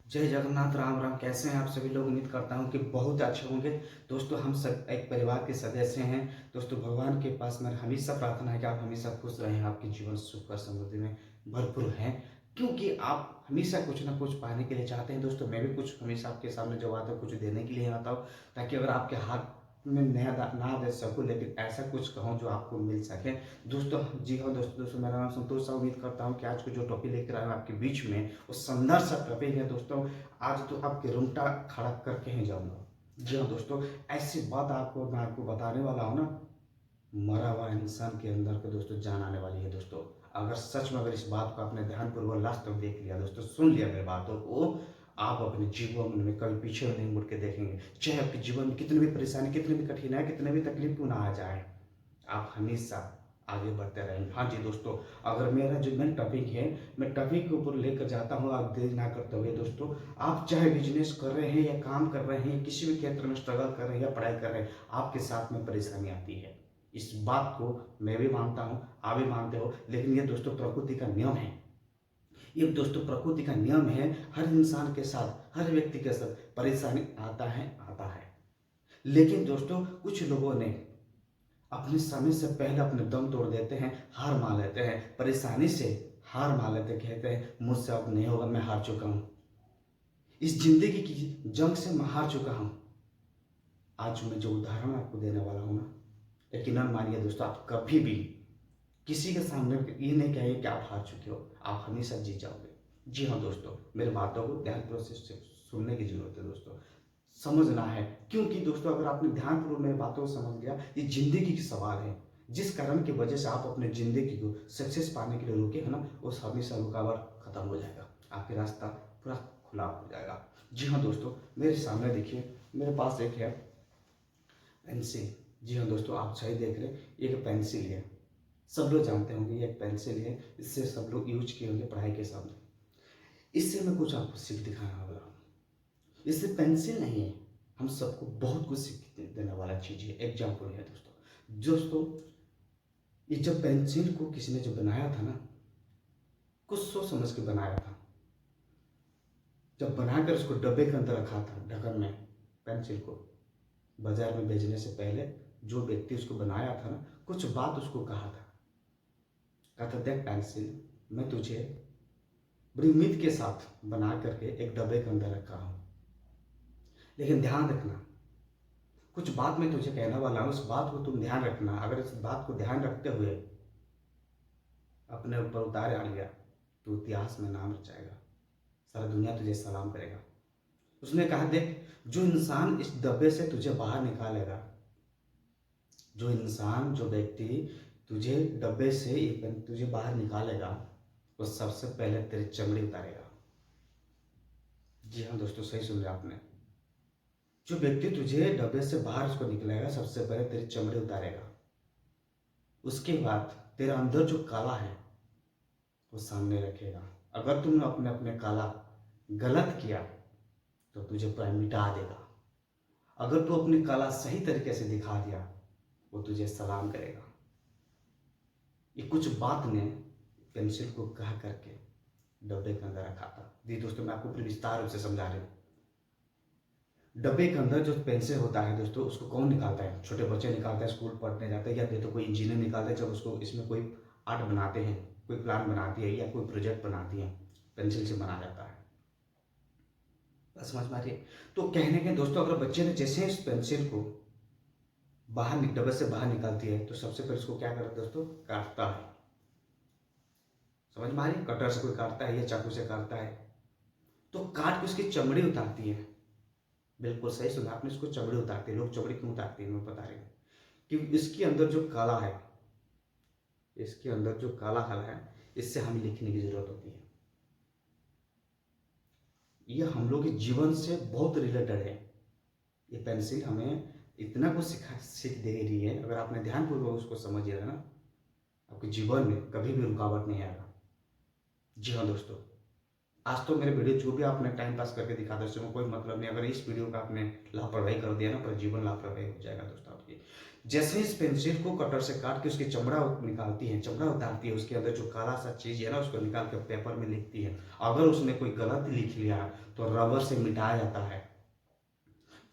जय जगन्नाथ, राम राम। कैसे हैं आप सभी लोग? उम्मीद करता हूँ कि बहुत अच्छे होंगे। दोस्तों, हम सब एक परिवार के सदस्य हैं। दोस्तों, भगवान के पास मेरा हमेशा प्रार्थना है कि आप हमेशा खुश रहें, आपके जीवन सुख और समृद्धि में भरपूर हैं, क्योंकि आप हमेशा कुछ ना कुछ पाने के लिए चाहते हैं। दोस्तों, मैं भी कुछ हमेशा आपके सामने जब आता हूँ कुछ देने के लिए आता हूँ, ताकि अगर आपके हाथ में नया ना दे सकूँ, लेकिन ऐसा कुछ कहूँ जो आपको मिल सके। दोस्तों, जी हाँ दोस्तों, मेरा नाम संतोष है। उम्मीद करता हूँ कि आज को जो टॉपिक लेकर आया हूँ आपके बीच में, वो शानदार सा टॉपिक है। दोस्तों, आज तो आपके रोंगटा खड़ा करके ही जाऊंगा। जी हाँ दोस्तों, ऐसी बात आपको मैं आपको बताने वाला हूँ ना, मरा हुआ इंसान के अंदर को दोस्तों जान आने वाली है। दोस्तों, अगर सच में अगर इस बात को आपने ध्यानपूर्वक लास्ट तक देख लिया, दोस्तों सुन लिया मेरी बातों को, आप अपने जीवन में कभी पीछे नहीं मुड़ के देखेंगे। चाहे आपके जीवन में कितनी भी परेशानी, कितनी भी कठिनाई, कितने भी तकलीफ क्यों ना आ जाए, आप हमेशा आगे बढ़ते रहेंगे। हाँ जी दोस्तों, अगर मेरा जो मेन टॉपिक है, मैं टॉपिक के ऊपर लेकर जाता हूँ। आप देर ना करते हुए दोस्तों, आप चाहे बिजनेस कर रहे हैं या काम कर रहे हैं, किसी भी क्षेत्र में स्ट्रगल कर रहे हैं या पढ़ाई कर रहे हैं, आपके साथ में परेशानी आती है। इस बात को मैं भी मानता हूँ, आप भी मानते हो, लेकिन ये दोस्तों प्रकृति का नियम है। ये दोस्तों प्रकृति का नियम है। हर इंसान के साथ, हर व्यक्ति के साथ परेशानी आता है। लेकिन दोस्तों, कुछ लोगों ने अपने समय से पहले अपने दम तोड़ देते हैं, हार मान लेते हैं, परेशानी से हार मान लेते, कहते हैं मुझसे अब नहीं होगा, मैं हार चुका हूं, इस जिंदगी की जंग से मैं हार चुका हूं। आज मैं जो उदाहरण आपको देने वाला हूं ना, यकीनन मानिए दोस्तों, आप कभी भी किसी के सामने ये नहीं कहिए कि आप हार चुके हो, आप हमेशा जीत जाओगे। जी हाँ दोस्तों, मेरे बातों को ध्यानपूर्वक से सुनने की जरूरत है दोस्तों, समझना है। क्योंकि दोस्तों, अगर आपने ध्यानपूर्वक मेरी बातों को समझ लिया, ये जिंदगी की सवाल है। जिस कारण की वजह से आप अपने जिंदगी को सक्सेस पाने के लिए रुके है ना, उस हमेशा रुकावट खत्म हो जाएगा, आपके रास्ता पूरा खुला हो जाएगा। जी हाँ दोस्तों, मेरे सामने देखिए, मेरे पास एक है पेंसिल। जी हाँ दोस्तों, आप सही देख रहे हैं, एक पेंसिल है। सब लोग जानते होंगे ये एक पेंसिल है, इससे सब लोग यूज किए होंगे पढ़ाई के सामने। इससे मैं कुछ आपको सीख दिखाने वाला हूँ। इससे पेंसिल नहीं है, हम सबको बहुत कुछ सीख देने वाला चीज है। एग्जाम्पल है दोस्तों। दोस्तों, ये जब पेंसिल को किसी ने जब बनाया था ना, कुछ सोच समझ के बनाया था। जब बनाकर उसको डब्बे के अंदर रखा था ढक्कन में, पेंसिल को बाजार में भेजने से पहले जो व्यक्ति उसको बनाया था ना, कुछ बात उसको कहा था देख पेंसिल, मैं तुझे बड़ी उम्मीद के साथ बना करके एक डब्बे के अंदर रखा हूं, लेकिन ध्यान रखना, कुछ बात मैं तुझे कहने वाला हूं, उस बात को तुम ध्यान रखना। अगर इस बात को ध्यान रखते हुए अपने ऊपर उतार आ लिया, तो इतिहास में नाम रचाएगा, सारा दुनिया तुझे सलाम करेगा। उसने कहा देख, जो इंसान इस डब्बे से तुझे बाहर निकालेगा, जो इंसान, जो व्यक्ति तुझे डब्बे से तुझे बाहर निकालेगा, वो सबसे पहले तेरी चमड़ी उतारेगा। जी हाँ दोस्तों, सही सुन रहे आपने। जो व्यक्ति तुझे डब्बे से बाहर उसको निकलेगा, सबसे पहले तेरी चमड़ी उतारेगा। उसके बाद तेरा अंदर जो काला है वो सामने रखेगा। अगर तुमने अपने अपने काला गलत किया, तो तुझे पूरा मिटा देगा। अगर तू अपनी कला सही तरीके से दिखा दिया, वो तुझे सलाम करेगा। ये कुछ बात ने पेंसिल को कह करके डब्बे के अंदर रखा था। जी दोस्तों, मैं आपको पूरी विस्तार रूप से समझा रही हूँ। डब्बे के अंदर जो पेंसिल होता है दोस्तों, उसको कौन निकालता है? छोटे बच्चे निकालते हैं, स्कूल पढ़ने जाते हैं, या तो कोई इंजीनियर निकालता है जब उसको इसमें कोई आर्ट बनाते हैं, कोई प्लान बनाती है या कोई प्रोजेक्ट बनाती है, पेंसिल से बना जाता है। बस समझ में आ रही है? तो कहने के दोस्तों, अगर बच्चे ने जैसे इस पेंसिल को डब्बे से बाहर निकालती है, तो सबसे पहले उसको क्या करता है दोस्तों? काटता है। समझ में आ रही है? कटर से कोई काटता है या चाकू से काटता है, तो काट के उसकी चमड़ी उतारती है। बिल्कुल सही सुना आपने, इसको चमड़ी उतारती है। लोग चमड़ी क्यों उतारते हैं, मैं बता रहे हैं कि इसके अंदर जो काला है, इसके अंदर जो काला हल है, इससे हमें लिखने की जरूरत होती है। ये हम लोग के जीवन से बहुत रिलेटेड है। ये पेंसिल हमें इतना कुछ सीख दे रही है। अगर आपने ध्यानपूर्वक उसको समझिएगा ना, आपके जीवन में कभी भी रुकावट नहीं आएगा। जी हाँ दोस्तों, आज तो मेरे वीडियो जो भी आपने टाइम पास करके दिखा दो उसमें कोई मतलब नहीं। अगर इस वीडियो का आपने लापरवाही कर दिया ना, पूरा जीवन लापरवाही हो जाएगा दोस्तों आपकी। जैसे इस पेंसिल को कटर से काट के उसकी चमड़ा निकालती है, चमड़ा उतारती है, उसके अंदर जो काला सा चीज है ना उसको निकाल के पेपर में लिखती है। अगर उसने कोई गलत लिख लिया तो रबर से मिटाया जाता है।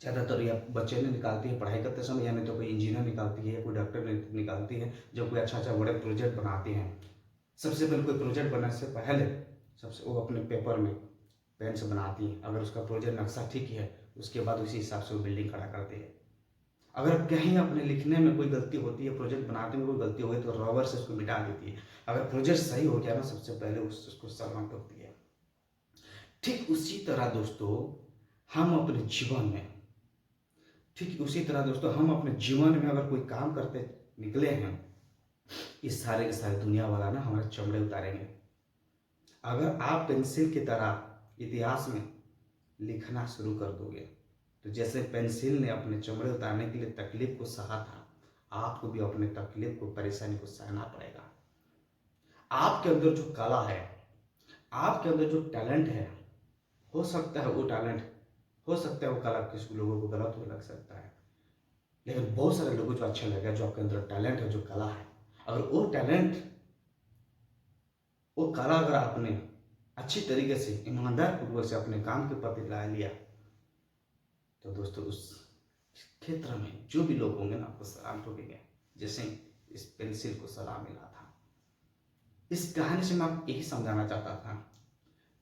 ज़्यादातर या बच्चे ने निकालती है पढ़ाई करते समय, या नहीं तो कोई इंजीनियर निकालती है या कोई डॉक्टर निकालती है, जब कोई अच्छा अच्छा बड़े प्रोजेक्ट बनाते हैं। सबसे पहले कोई प्रोजेक्ट बनाने से पहले सबसे वो अपने पेपर में पेन से बनाती है। अगर उसका प्रोजेक्ट नक्शा ठीक है उसके बाद उसी हिसाब से वो बिल्डिंग खड़ा करती है। अगर कहीं अपने लिखने में कोई गलती होती है, प्रोजेक्ट बनाने में कोई गलती हो गई, तो रबर से उसको मिटा देती है। अगर प्रोजेक्ट सही हो गया ना, सबसे पहले उसको सलाम ठोकती है। ठीक उसी तरह दोस्तों हम अपने जीवन में ठीक उसी तरह दोस्तों हम अपने जीवन में अगर कोई काम करते निकले हैं, इस सारे के सारे दुनिया वाला ना हमारे चमड़े उतारेंगे। अगर आप पेंसिल की तरह इतिहास में लिखना शुरू कर दोगे, तो जैसे पेंसिल ने अपने चमड़े उतारने के लिए तकलीफ को सहा था, आपको भी अपने तकलीफ को, परेशानी को सहना पड़ेगा। आपके अंदर जो कला है, आपके अंदर जो टैलेंट है, हो सकता है वो टैलेंट, हो सकता है वो कला किसी लोगों को गलत हो लग सकता है, लेकिन बहुत सारे लोगों को अच्छा लगेगा। जो आपके अंदर टैलेंट है, जो कला है, अगर वो टैलेंट, वो कला अगर आपने अच्छी तरीके से ईमानदार पूर्वक से अपने काम के प्रति ला लिया, तो दोस्तों उस क्षेत्र में जो भी लोग होंगे ना आपको सलाम ठोकेंगे, जैसे इस पेंसिल को सलाम मिला था। इस कहानी से मैं आपको यही समझाना चाहता था,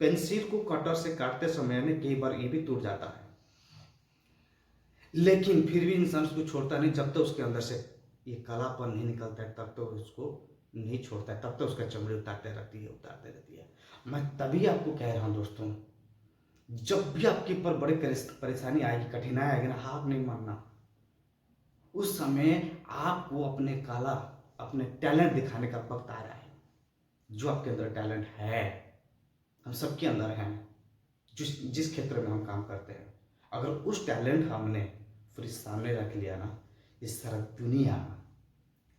पेंसिल को कटर से काटते समय में कई बार ये भी टूट जाता है, लेकिन फिर भी इंसान उसको छोड़ता नहीं। जब तक उसके अंदर से ये कालापन नहीं निकलता है तब तो उसको नहीं छोड़ता है, तब तो उसका चमड़ी उतारते रहती है। मैं तभी आपको कह रहा हूँ दोस्तों, जब भी आपके ऊपर बड़े परेशानी आएगी, कठिनाई आएगी ना, हार नहीं मानना। उस समय आपको अपने कला, अपने टैलेंट दिखाने का वक्त आ रहा है। जो आपके अंदर टैलेंट है, हम सबके अंदर है, जिस क्षेत्र में हम काम करते हैं, अगर उस टैलेंट हमने फिर सामने रख लिया ना, इस सारा दुनिया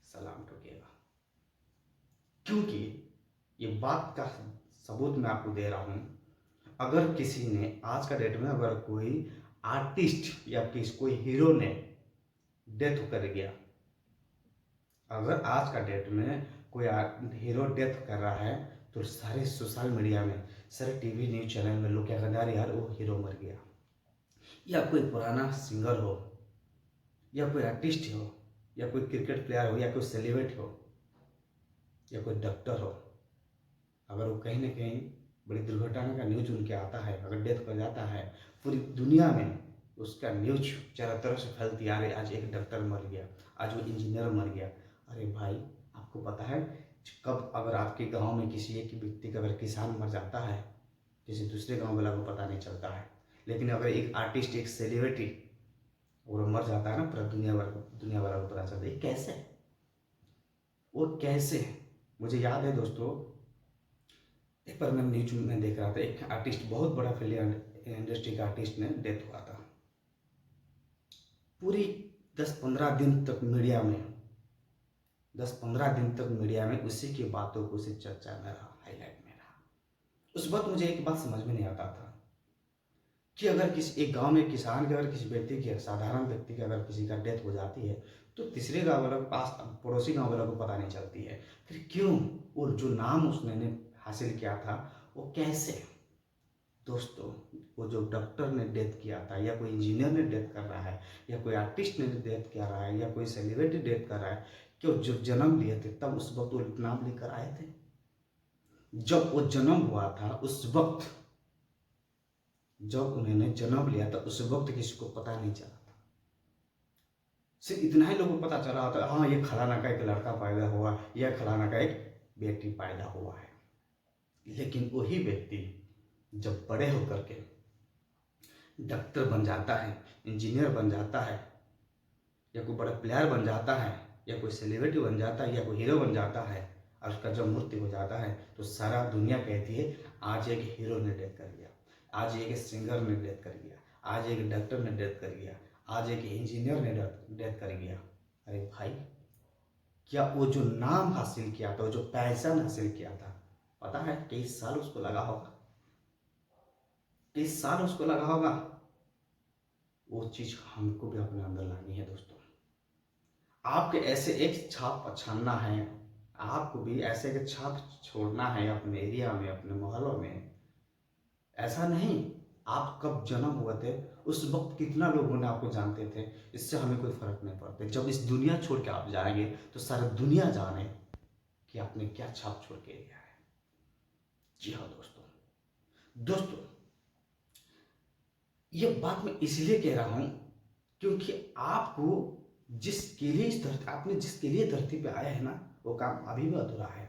सलाम ठोकेगा। क्योंकि ये बात का सबूत मैं आपको दे रहा हूं, अगर किसी ने आज का डेट में, अगर कोई आर्टिस्ट या कोई हीरो ने डेथ कर गया, अगर आज का डेट में कोई हीरो डेथ कर रहा है, तो सारे सोशल मीडिया में, सारे टीवी न्यूज चैनल में लोग क्या कहते हैं, यार वो हीरो मर गया। या कोई पुराना सिंगर हो, या कोई आर्टिस्ट हो, या कोई क्रिकेट प्लेयर हो, या कोई सेलिब्रिटी हो, या कोई डॉक्टर हो, अगर वो कहीं ना कहीं बड़ी दुर्घटना का न्यूज उनके आता है, अगर डेथ कर जाता है, पूरी दुनिया में उसका न्यूज चारों तरफ से फैलती आ रही, आज एक डॉक्टर मर गया, आज वो इंजीनियर मर गया। अरे भाई, आपको पता है कब अगर आपके गांव में किसी एक व्यक्ति का अगर किसान मर जाता है, किसी दूसरे गांव वाला को पता नहीं चलता है, लेकिन अगर एक आर्टिस्ट, एक सेलिब्रिटी वो मर जाता है ना, पूरा दुनिया वाला को पता चलता है। कैसे, वो कैसे? मुझे याद है दोस्तों, एक बार मैं न्यूज में देख रहा था, एक आर्टिस्ट, बहुत बड़ा फिल्म इंडस्ट्री का आर्टिस्ट ने डेथ हुआ था। पूरी 10-15 दिन तक मीडिया में, 10-15 दिन तक मीडिया में उसी की बातों को, उसी चर्चा में रहा, हाईलाइट में रहा। उस वक्त मुझे एक बात समझ में नहीं आता था कि अगर किसी एक गांव में किसान के, अगर किसी व्यक्ति की, साधारण व्यक्ति की अगर किसी का डेथ हो जाती है, तो तीसरे गांव वालों के पास, पड़ोसी गांव वालों को पता नहीं चलती है। फिर क्यों? वो जो नाम उसने हासिल किया था, वो कैसे? दोस्तों, वो जो डॉक्टर ने डेथ किया था, या कोई इंजीनियर ने डेथ कर रहा है, या कोई आर्टिस्ट ने डेथ कर रहा है, या कोई सेलिब्रिटी डेथ कर रहा है, क्यों? जब जन्म लिए थे तब उस वक्त वो नाम लेकर आए थे। जब वो जन्म हुआ था उस वक्त, जब उन्होंने जन्म लिया था उस वक्त किसी को पता नहीं चला था। सिर्फ इतना ही लोगों को पता चला था, हाँ ये फलाना का एक लड़का पैदा हुआ, या फलाना का एक बेटी पैदा हुआ है। लेकिन वही व्यक्ति जब बड़े होकर के डॉक्टर बन जाता है, इंजीनियर बन जाता है, या कोई बड़ा प्लेयर बन जाता है, या कोई सेलिब्रिटी बन जाता है, या कोई हीरो बन जाता है, और उसका जब मृत्यु हो जाता है, तो सारा दुनिया कहती है आज एक हीरो ने डेथ कर दिया, आज एक सिंगर ने डेथ कर दिया, आज एक डॉक्टर ने डेथ कर दिया, आज एक इंजीनियर ने डेथ कर दिया। अरे भाई, क्या वो जो नाम हासिल किया था, वो जो पैसा हासिल किया था, पता है कई साल उसको लगा होगा? कई साल उसको लगा होगा, वो चीज़ हमको भी अपने अंदर लानी है दोस्तों। आपके ऐसे एक छाप छानना है, आपको भी ऐसे एक छाप छोड़ना है अपने एरिया में, अपने मोहल्लों में। ऐसा नहीं, आप कब जन्म हुए थे, उस वक्त कितना लोगों ने आपको जानते थे, इससे हमें कोई फर्क नहीं पड़ता। जब इस दुनिया छोड़ के आप जाएंगे तो सारी दुनिया जाने कि आपने क्या छाप छोड़ के गया है। जी हाँ दोस्तों, दोस्तों ये बात मैं इसलिए कह रहा हूं क्योंकि आपको जिसके लिए इस धरती, आपने जिसके लिए धरती पे आए हैं ना, वो काम अभी भी अधूरा है,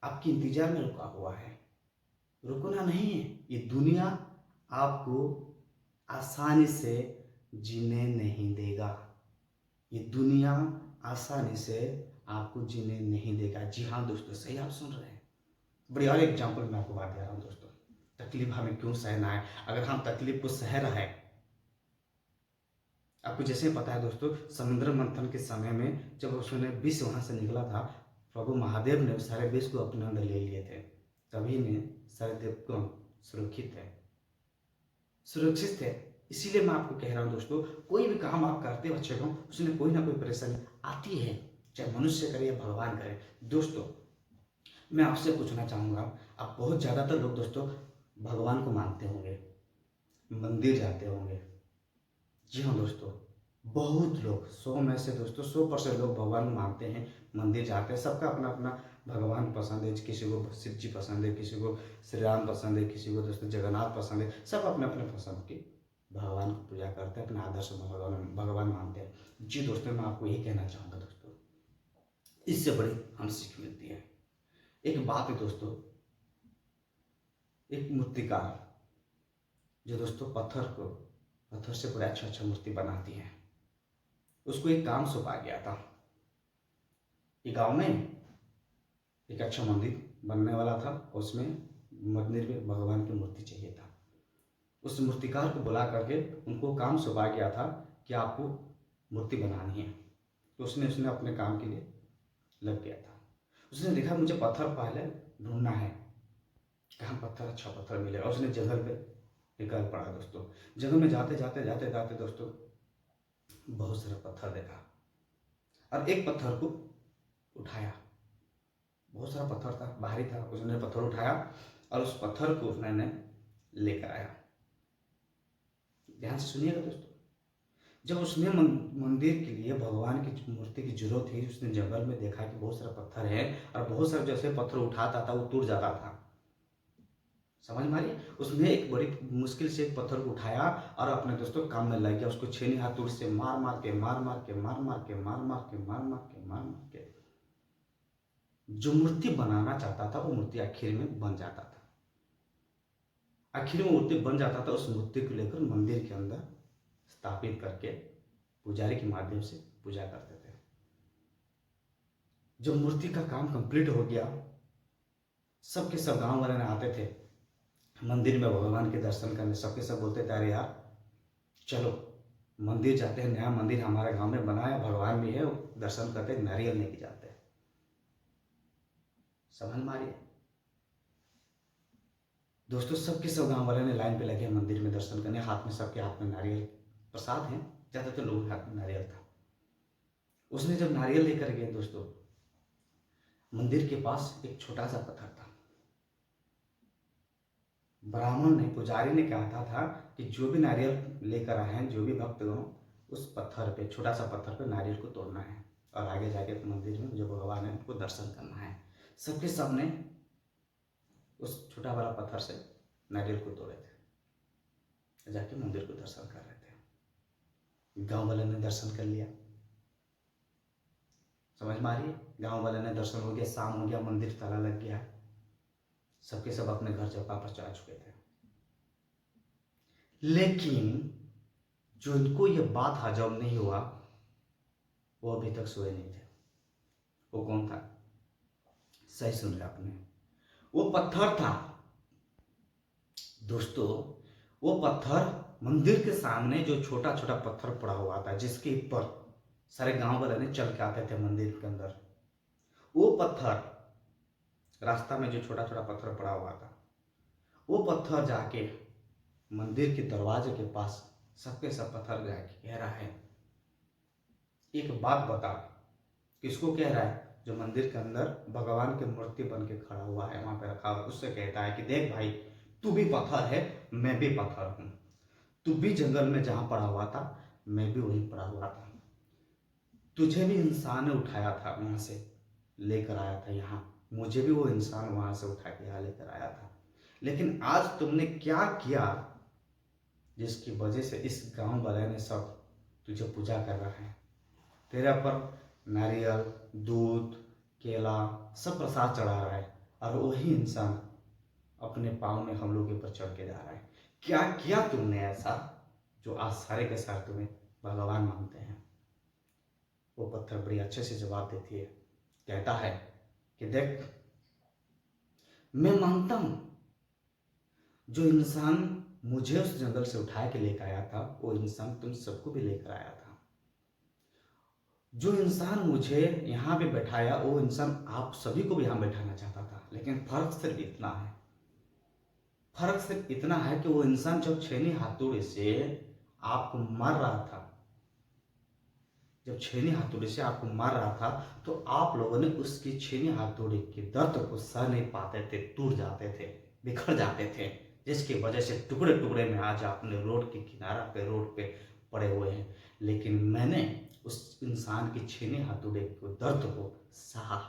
आपकी इंतजार में रुका हुआ है। रुकना नहीं है। ये दुनिया आपको आसानी से जीने नहीं देगा। ये दुनिया आसानी से आपको जीने नहीं देगा। जी हाँ दोस्तों, सही आप सुन रहे हैं। बड़ी और एग्जाम्पल मैं आपको बात दे रहा हूँ दोस्तों। तकलीफ हमें क्यों सहना है? अगर हम तकलीफ को सह रहे हैं, आपको जैसे पता है दोस्तों, समुद्र मंथन के समय में जब उसने विष वहां से निकला था, प्रभु महादेव ने सारे विष को अपने अंदर ले लिए थे, तभी ने सारे देव को सुरक्षित है, सुरक्षित है। इसीलिए मैं आपको कह रहा हूँ दोस्तों, कोई भी काम आप करते हो अच्छे को, उसमें कोई ना कोई परेशानी आती है, चाहे मनुष्य करे या भगवान करे। दोस्तों मैं आपसे पूछना चाहूँगा, आप बहुत ज़्यादातर लोग दोस्तों भगवान को मानते होंगे, मंदिर जाते होंगे। जी हाँ दोस्तों, बहुत लोग, 100 में से दोस्तों 100% लोग भगवान को मानते हैं, मंदिर जाते हैं। सबका अपना अपना भगवान पसंद है, किसी को शिव जी पसंद है, किसी को श्री राम पसंद है, किसी को दोस्तों जगन्नाथ पसंद है। सब अपने अपने पसंद के भगवान को पूजा करते हैं, अपने आदर्श भगवान मानते हैं। जी दोस्तों, मैं आपको यही कहना चाहूँगा दोस्तों, इससे बड़ी हम सीख मिलती है। एक बात है दोस्तों, एक मूर्तिकार जो दोस्तों पत्थर से बड़ा अच्छा अच्छा मूर्ति बनाती है, उसको एक काम सौंपा गया था। एक गांव में एक अच्छा मंदिर बनने वाला था, उसमें मंदिर में भगवान की मूर्ति चाहिए था। उस मूर्तिकार को बुला करके उनको काम सौंपा गया था कि आपको मूर्ति बनानी है। तो उसने उसने अपने काम के लिए लग गया था। उसने देखा मुझे पत्थर पहले ढूंढना है, कहाँ पत्थर अच्छा पत्थर मिलेगा। उसने जंगल पे निकल पड़ा दोस्तों। जंगल में जाते जाते जाते जाते दोस्तों बहुत सारा पत्थर देखा और एक पत्थर को उठाया। बहुत सारा पत्थर था, भारी था। उसने पत्थर उठाया और उस पत्थर को उसने लेकर आया। ध्यान से सुनिएगा दोस्तों, जब उसने मंदिर के लिए भगवान की मूर्ति की जरूरत थी, उसने जंगल में देखा कि बहुत सारा पत्थर है और बहुत सारे जैसे पत्थर उठाता था वो टूट जाता था। समझ मारिए, उसने एक बड़ी मुश्किल से एक पत्थर को उठाया और अपने दोस्तों काम में लग गया। उसको छेनी हाथोड़ से मार मार के मार मार के मार मार के मार मार के मार मार के मार मार के जो मूर्ति बनाना चाहता था वो मूर्ति आखिर में बन जाता था। आखिर में मूर्ति बन जाता था। उस मूर्ति को लेकर मंदिर के अंदर स्थापित करके पुजारी के माध्यम से पूजा करते थे। जब मूर्ति का काम कंप्लीट हो गया, सबके सब गांव वाले आते थे मंदिर में भगवान के दर्शन करने। सबके सब बोलते थे अरे यार चलो मंदिर जाते हैं, नया मंदिर हमारे गांव में बना है, भगवान भी है, दर्शन करते, नारियल लेके जाते हैं। समझ मारिए दोस्तों, सबके सब गांव वाले ने लाइन पे लगे मंदिर में दर्शन करने। हाथ में, सबके हाथ में नारियल प्रसाद है, ज्यादातर लोगों के हाथ में नारियल था। उसने जब नारियल लेकर गए दोस्तों, मंदिर के पास एक छोटा सा पत्थर था। ब्राह्मण ने, पुजारी ने कहा था कि जो भी नारियल लेकर आए हैं, जो भी भक्तगण, उस पत्थर पे, छोटा सा पत्थर पे नारियल को तोड़ना है और आगे जाके मंदिर में जो भगवान है उनको दर्शन करना है। सबके सब ने उस छोटा वाला पत्थर से नारियल को तोड़े थे, जाके मंदिर को दर्शन कर रहे थे। गांव वाले ने दर्शन कर लिया। समझ में आ रही है? गांव वाले ने दर्शन हो गया, शाम हो गया, मंदिर ताला लग गया, सबके सब अपने घर जब वापस जा चुके थे। लेकिन जो इनको ये बात हजम नहीं हुआ, वो अभी तक सोए नहीं थे। वो कौन था? सही सुन रहे आपने, वो पत्थर था दोस्तों। वो पत्थर मंदिर के सामने जो छोटा छोटा पत्थर पड़ा हुआ था, जिसके ऊपर सारे गांव वाले ने चल के आते थे मंदिर के अंदर, वो पत्थर, रास्ता में जो छोटा छोटा पत्थर पड़ा हुआ था, वो पत्थर जाके मंदिर के दरवाजे के पास सबके सब पत्थर कह रहा है, एक बात बता। किसको कह रहा है? जो मंदिर के अंदर भगवान की मूर्ति बन के खड़ा हुआ है, वहां पे रखा हुआ, उससे कहता है कि देख भाई, तू भी पत्थर है, मैं भी पत्थर हूं। तू भी जंगल में जहां पड़ा हुआ था, मैं भी वहीं पड़ा हुआ था। तुझे भी इंसान ने उठाया था, वहां से लेकर आया था यहाँ। मुझे भी वो इंसान वहां से उठा के यहाँ लेकर आया था। लेकिन आज तुमने क्या किया जिसकी वजह से इस गांव वाले ने सब तुझे पूजा कर रहा है? तेरे पर नारियल, दूध, केला सब प्रसाद चढ़ा रहा है, और वही इंसान अपने पाँव में हम लोग के ऊपर चढ़ के जा रहा है। क्या किया तुमने ऐसा जो आज सारे के सारे तुम्हें भगवान मानते हैं? वो पत्थर बड़ी अच्छे से जवाब देती है, कहता है कि देख, मैं मानता हूं जो इंसान मुझे उस जंगल से उठा के लेकर आया था, वो इंसान तुम सबको भी लेकर आया था। जो इंसान मुझे यहाँ पे बैठाया, वो इंसान आप सभी को भी यहाँ बैठाना चाहता था। लेकिन फर्क सिर्फ इतना है, फर्क सिर्फ इतना है कि वो इंसान जब छेनी हाथोड़े से आपको मार रहा था, जब छेनी हाथोड़े से आपको मार रहा था, तो आप लोगों ने उसकी छेनी हाथोड़े के दर्द को सह नहीं पाते थे, टूट जाते थे, बिखर जाते थे, जिसकी वजह से टुकड़े टुकड़े में आज आपने रोड के किनारा पे, रोड पे पड़े हुए हैं। लेकिन मैंने उस इंसान की छेनी हाथोड़े को दर्द को सहा,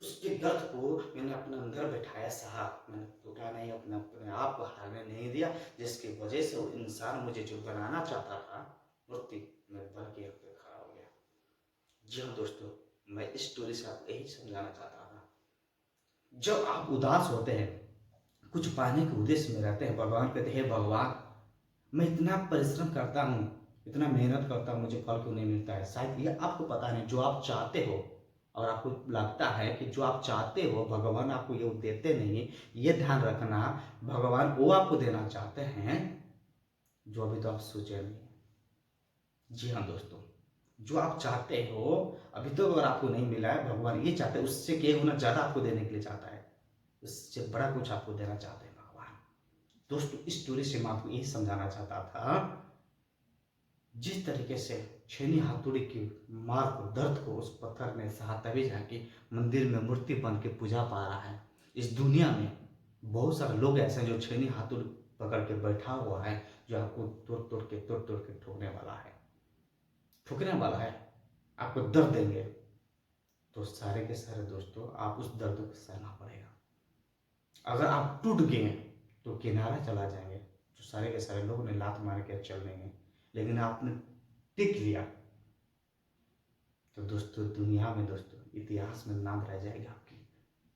उसके दर्द को मैंने अपने अंदर बैठाया, सहा। मैंने टूटा नहीं, अपने अपने आप को हारने नहीं दिया, जिसकी वजह से वो इंसान मुझे जो बनाना चाहता था मूर्ति, मैं बन के यहाँ पे खड़ा हो गया। जी हाँ दोस्तों, मैं इस स्टोरी से आपको यही समझाना चाहता था, जब आप उदास होते हैं, कुछ पाने के उद्देश्य में रहते हैं, भगवान कहते हैं, भगवान मैं इतना परिश्रम करता हूँ, इतना मेहनत करता हूँ, मुझे फल क्यों नहीं मिलता है? शायद ये आपको पता नहीं, जो आप चाहते हो और आपको लगता है कि जो आप चाहते हो भगवान आपको ये देते नहीं, ये ध्यान रखना, भगवान वो आपको देना चाहते हैं जो अभी तो आप सोचे नहीं। जी हाँ दोस्तों, जो आप चाहते हो अभी तो अगर आपको नहीं मिला है, भगवान ये चाहते हैं, उससे कई गुना ज्यादा आपको देने के लिए चाहता है, उससे बड़ा कुछ आपको देना चाहते हैं भगवान। दोस्तों, इस स्टोरी से मैं आपको यही समझाना चाहता था, जिस तरीके से छेनी हाथुड़ी की मार को, दर्द को उस पत्थर ने सहा, तभी जाके मंदिर में मूर्ति बन के पूजा पा रहा है। इस दुनिया में बहुत सारे लोग ऐसे हैं जो छेनी हाथुड़ी पकड़ के बैठा हुआ है, जो आपको तोड़ तोड़ के ठोकने वाला है, ठोकने वाला है, आपको दर्द देंगे। तो सारे के सारे दोस्तों, आप उस दर्द को सहना पड़ेगा। अगर आप टूट गए तो किनारा चला जाएंगे, जो सारे के सारे लोग ने लात मार के चल देंगे। लेकिन आपने टिक लिया तो दोस्तों, दुनिया में दोस्तों, इतिहास में नाम रह जाएगा आपकी।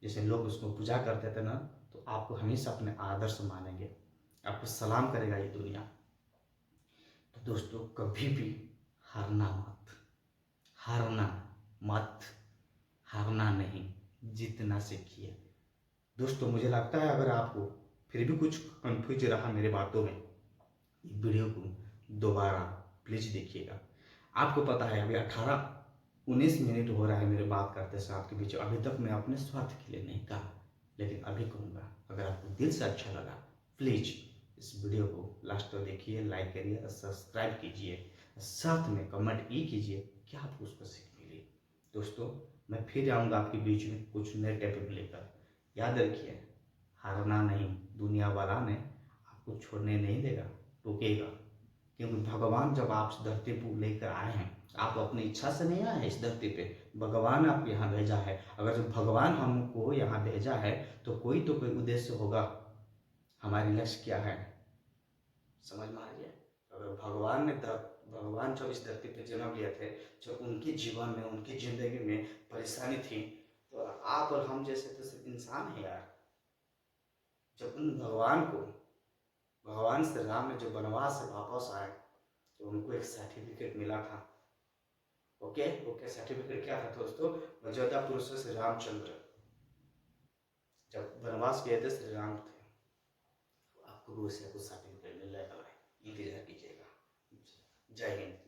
जैसे लोग उसको पूजा करते थे ना, तो आपको हमेशा अपने आदर्श मानेंगे, आपको सलाम करेगा ये दुनिया। तो दोस्तों, कभी भी हारना मत, हारना मत, हारना नहीं, जीतना सीखिए। दोस्तों, मुझे लगता है अगर आपको फिर भी कुछ कंफ्यूज रहा मेरे बातों में, वीडियो को दोबारा प्लीज देखिएगा। आपको पता है अभी 18-19 मिनट हो रहा है मेरे बात करते समय आपके बीच। अभी तक मैं अपने स्वार्थ के लिए नहीं कहा, लेकिन अभी कहूँगा, अगर आपको दिल से अच्छा लगा, प्लीज इस वीडियो को लास्ट तक देखिए, लाइक करिए और सब्सक्राइब कीजिए, साथ में कमेंट ये कीजिए कि आपको उसको सीख मिली। दोस्तों, मैं फिर आऊँगा आपके बीच में कुछ नए टॉपिक लेकर। याद रखिए, हारना नहीं, दुनिया वाला ने आपको छोड़ने नहीं देगा, टोकेगा। क्योंकि भगवान जब आप इस धरती पर लेकर आए हैं, आप अपनी इच्छा से नहीं आए हैं इस धरती पे, भगवान आपको यहाँ भेजा है। अगर जब भगवान हमको यहाँ भेजा है तो कोई उद्देश्य होगा। हमारी लक्ष्य क्या है, समझ में आ रही है? अगर भगवान जब इस धरती पे जन्म लिए थे, जब उनके जीवन में, उनकी जिंदगी में परेशानी थी, तो आप और हम जैसे तो सिर्फ इंसान है यार। जब उन भगवान श्री राम ने जब वनवास से वापस आए, तो उनको एक सर्टिफिकेट मिला था। ओके, सर्टिफिकेट क्या था दोस्तों? मर्यादा पुरुषोत्तम श्री रामचंद्र जब वनवास गए थे, श्री राम थे, तो आपको भी उससे कुछ सर्टिफिकेट मिल जाएगा भाई, इंतजार कीजिएगा। जय हिंद।